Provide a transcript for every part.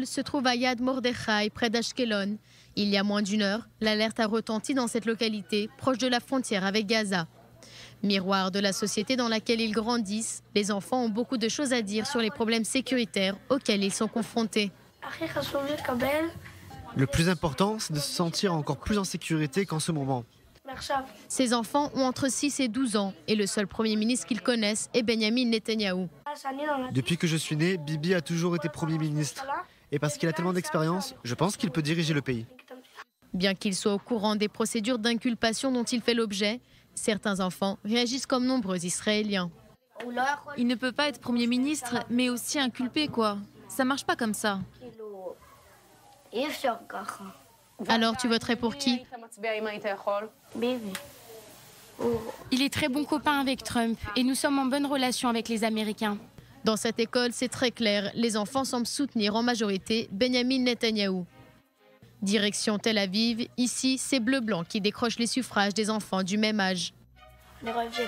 Se trouve à Yad Mordechai, près d'Ashkelon. Il y a moins d'une heure, l'alerte a retenti dans cette localité, proche de la frontière avec Gaza. Miroir de la société dans laquelle ils grandissent, les enfants ont beaucoup de choses à dire sur les problèmes sécuritaires auxquels ils sont confrontés. Le plus important, c'est de se sentir encore plus en sécurité qu'en ce moment. Ces enfants ont entre 6 et 12 ans et le seul Premier ministre qu'ils connaissent est Benyamin Netanyahou. Depuis que je suis né, Bibi a toujours été Premier ministre. Et parce qu'il a tellement d'expérience, je pense qu'il peut diriger le pays. Bien qu'il soit au courant des procédures d'inculpation dont il fait l'objet, certains enfants réagissent comme nombreux Israéliens. Il ne peut pas être Premier ministre, mais aussi inculpé, quoi. Ça marche pas comme ça. Alors tu voterais pour qui? Il est très bon copain avec Trump et nous sommes en bonne relation avec les Américains. Dans cette école, c'est très clair, les enfants semblent soutenir en majorité Benyamin Netanyahou. Direction Tel Aviv, ici c'est Bleu-Blanc qui décroche les suffrages des enfants du même âge.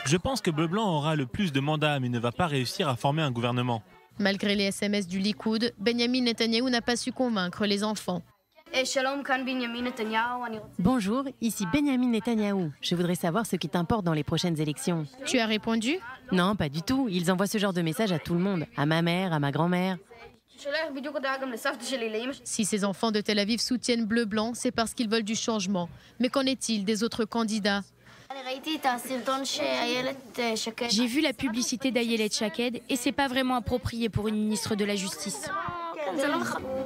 Je pense que Bleu-Blanc aura le plus de mandats mais ne va pas réussir à former un gouvernement. Malgré les SMS du Likoud, Benyamin Netanyahou n'a pas su convaincre les enfants. Bonjour, ici Benyamin Netanyahou. Je voudrais savoir ce qui t'importe dans les prochaines élections. Tu as répondu? Non, pas du tout. Ils envoient ce genre de message à tout le monde. À ma mère, à ma grand-mère. Si ces enfants de Tel Aviv soutiennent Bleu-Blanc, c'est parce qu'ils veulent du changement. Mais qu'en est-il des autres candidats? J'ai vu la publicité d'Ayelet Shaked et c'est pas vraiment approprié pour une ministre de la Justice.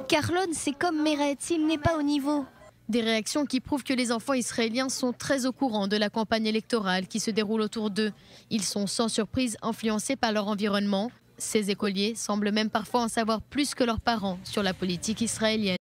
Carlon, c'est comme Meretz, il n'est pas au niveau. Des réactions qui prouvent que les enfants israéliens sont très au courant de la campagne électorale qui se déroule autour d'eux. Ils sont sans surprise influencés par leur environnement. Ces écoliers semblent même parfois en savoir plus que leurs parents sur la politique israélienne.